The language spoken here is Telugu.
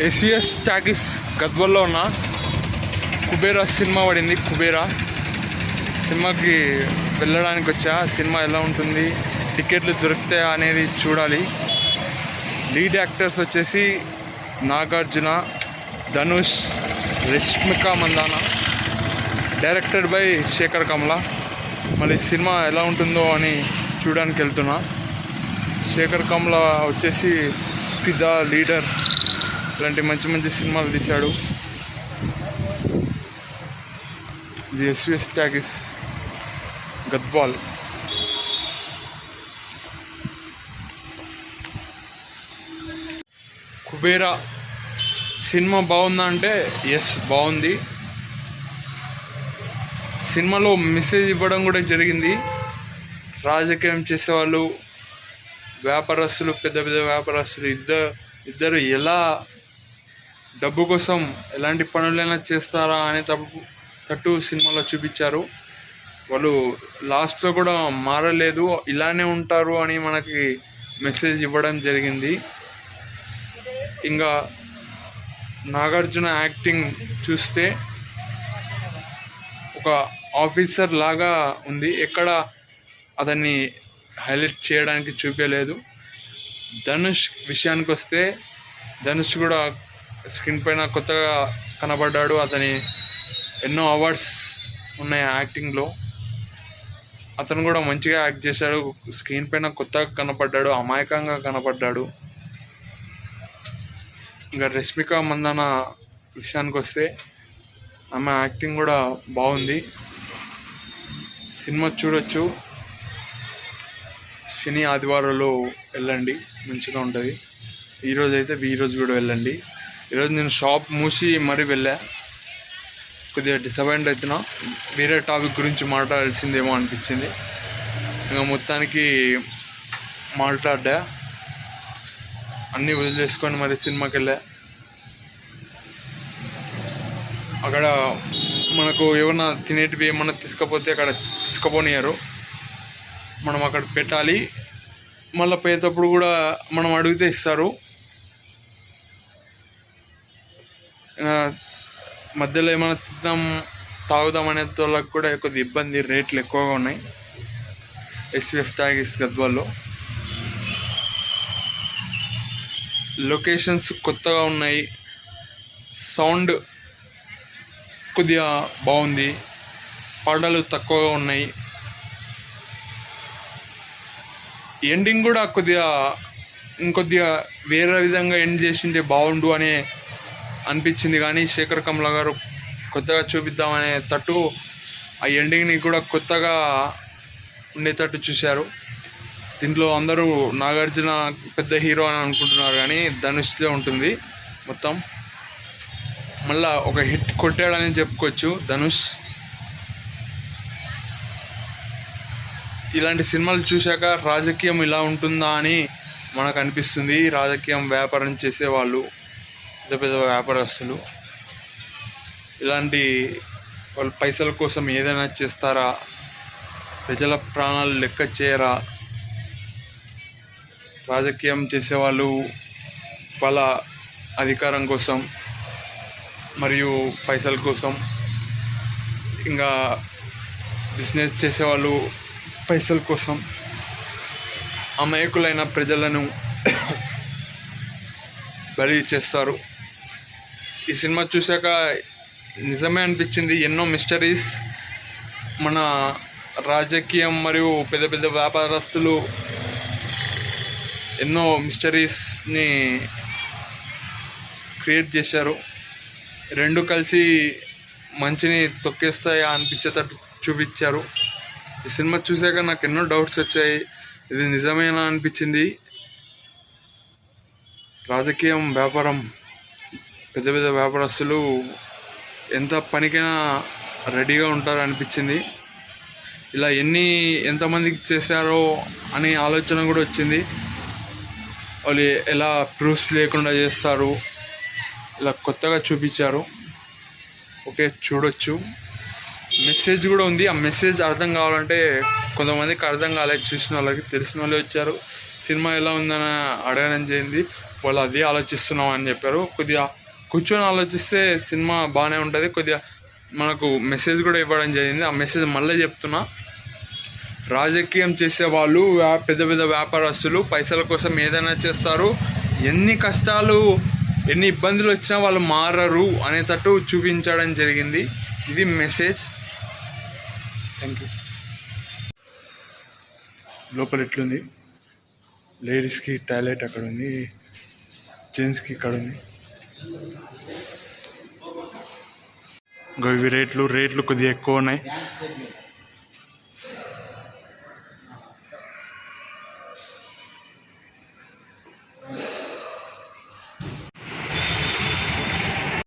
ఎస్విఎస్ టాకీస్ గద్వాల్లో ఉన్న కుబేరా సినిమా పడింది. కుబేరా సినిమాకి వెళ్ళడానికి వచ్చా. సినిమా ఎలా ఉంటుంది, టికెట్లు దొరుకుతాయా అనేది చూడాలి. లీడ్ యాక్టర్స్ వచ్చేసి నాగార్జున, ధనుష్, రష్మిక మందాన, డైరెక్టెడ్ బై శేఖర్ కమల. మళ్ళీ సినిమా ఎలా ఉంటుందో అని చూడడానికి వెళ్తున్నా. శేఖర్ కమల వచ్చేసి ఫిదా, లీడర్ ఇలాంటి మంచి మంచి సినిమాలు తీశాడు. ఇది SVS talkies Gadwal. Kubera cinema బాగుందా అంటే ఎస్, బాగుంది. సినిమాలో మెసేజ్ ఇవ్వడం కూడా జరిగింది. రాజకీయం చేసేవాళ్ళు, వ్యాపారస్తులు, పెద్ద పెద్ద వ్యాపారస్తులు ఇద్దరు ఎలా డబ్బు కోసం ఎలాంటి పనులైనా చేస్తారా అనే తట్టు సినిమాలో చూపించారు. వాళ్ళు లాస్ట్లో కూడా మారలేదు, ఇలానే ఉంటారు అని మనకి మెసేజ్ ఇవ్వడం జరిగింది. ఇంకా నాగార్జున యాక్టింగ్ చూస్తే ఒక ఆఫీసర్ లాగా ఉంది, ఎక్కడ అతన్ని హైలైట్ చేయడానికి చూపించలేదు. ధనుష్ విషయానికి వస్తే ధనుష్ కూడా స్క్రీన్ పైన కొత్తగా కనబడ్డాడు. అతని ఎన్నో అవార్డ్స్ ఉన్నాయి యాక్టింగ్లో. అతను కూడా మంచిగా యాక్ట్ చేశాడు. స్క్రీన్ పైన కొత్తగా కనపడ్డాడు, అమాయకంగా కనపడ్డాడు. ఇంకా రష్మిక మందాన విషయానికి వస్తే ఆమె యాక్టింగ్ కూడా బాగుంది. సినిమా చూడొచ్చు. శని ఆదివారాల్లో వెళ్ళండి, మంచిగా ఉంటుంది. ఈరోజు కూడా వెళ్ళండి. ఈరోజు నేను షాప్ మూసి మరీ వెళ్ళా. కొద్దిగా డిసప్పాయింట్ అవుతున్నా. వేరే టాపిక్ గురించి మాట్లాడాల్సిందేమో అనిపించింది. ఇంకా మొత్తానికి మాట్లాడా, అన్నీ వదిలేసుకొని మరి సినిమాకి వెళ్ళా. అక్కడ మనకు ఏమన్నా తినేటివి ఏమన్నా తీసుకపోతే అక్కడ తీసుకుపోనియారు. మనం అక్కడ పెట్టాలి. మళ్ళీ పోయేటప్పుడు కూడా మనం అడిగితే ఇస్తారు. మధ్యలో ఏమైనా తాగుదాం అనే వాళ్ళకి కూడా కొద్దిగా ఇబ్బంది, రేట్లు ఎక్కువగా ఉన్నాయి ఎస్విఎస్ టాకీస్ గద్వాల్లో. లొకేషన్స్ కొత్తగా ఉన్నాయి, సౌండ్ కొద్దిగా బాగుంది, పాటలు తక్కువగా ఉన్నాయి. ఎండింగ్ కూడా ఇంకొద్దిగా వేరే విధంగా ఎండ్ చేసింటే బాగుండు అనే అనిపించింది. కానీ శేఖర్ కమల గారు కొత్తగా చూపిద్దామనే తట్టు ఆ ఎండింగ్ని కూడా కొత్తగా ఉండేటట్టు చూశారు. దీంట్లో అందరూ నాగార్జున పెద్ద హీరో అని అనుకుంటున్నారు, కానీ ధనుష్లో ఉంటుంది మొత్తం. మళ్ళా ఒక హిట్ కొట్టాడని చెప్పుకోవచ్చు ధనుష్. ఇలాంటి సినిమాలు చూశాక రాజకీయం ఇలా ఉంటుందా అని మనకు అనిపిస్తుంది. రాజకీయం, వ్యాపారం చేసేవాళ్ళు, పెద్ద పెద్ద వ్యాపారస్తులు ఇలాంటి వాళ్ళు పైసల కోసం ఏదైనా చేస్తారా? ప్రజల ప్రాణాలు లెక్క చేయరా? రాజకీయం చేసేవాళ్ళు వాళ్ళ అధికారం కోసం మరియు పైసల కోసం, ఇంకా బిజినెస్ చేసేవాళ్ళు పైసల కోసం అమాయకులైన ప్రజలను బలి చేస్తారు. ఈ సినిమా చూశాక నిజమే అనిపించింది. ఎన్నో మిస్టరీస్ మన రాజకీయం మరియు పెద్ద పెద్ద వ్యాపారస్తులు ఎన్నో మిస్టరీస్ని క్రియేట్ చేశారు. రెండు కలిసి మంచిని తొక్కేస్తాయా అనిపించేటట్టు చూపించారు. ఈ సినిమా చూశాక నాకు ఎన్నో డౌట్స్ వచ్చాయి. ఇది నిజమేనా అనిపించింది. రాజకీయం, వ్యాపారం, పెద్ద పెద్ద వ్యాపారస్తులు ఎంత పనికైనా రెడీగా ఉంటారు అనిపించింది. ఇలా ఎంతమందికి చేశారో అనే ఆలోచన కూడా వచ్చింది. వాళ్ళు ఎలా ప్రూఫ్స్ లేకుండా చేస్తారు, ఇలా కొత్తగా చూపించారు. ఓకే, చూడొచ్చు. మెసేజ్ కూడా ఉంది. ఆ మెసేజ్ అర్థం కావాలంటే కొంతమందికి అర్థం కాలేదు, చూసిన వాళ్ళకి. తెలిసిన వాళ్ళే వచ్చారు. సినిమా ఎలా ఉందని అడగడం జరిగింది. వాళ్ళు అదే ఆలోచిస్తున్నాం అని చెప్పారు. కొద్దిగా కూర్చొని ఆలోచిస్తే సినిమా బాగానే ఉంటుంది. కొద్దిగా మనకు మెసేజ్ కూడా ఇవ్వడం జరిగింది. ఆ మెసేజ్ మళ్ళీ చెప్తున్నా, రాజకీయం చేసే వాళ్ళు పెద్ద పెద్ద వ్యాపారస్తులు పైసల కోసం ఏదైనా చేస్తారు, ఎన్ని కష్టాలు ఎన్ని ఇబ్బందులు వచ్చినా వాళ్ళు మారరు అనేటట్టు చూపించడం జరిగింది. ఇది మెసేజ్. Thank you. లోపల ఎట్లుంది, లేడీస్కి టాయిలెట్ అక్కడ ఉంది, జెంట్స్కి ఇక్కడ ఉంది. ఇవి రేట్లు కొద్దిగా ఎక్కువ ఉన్నాయి.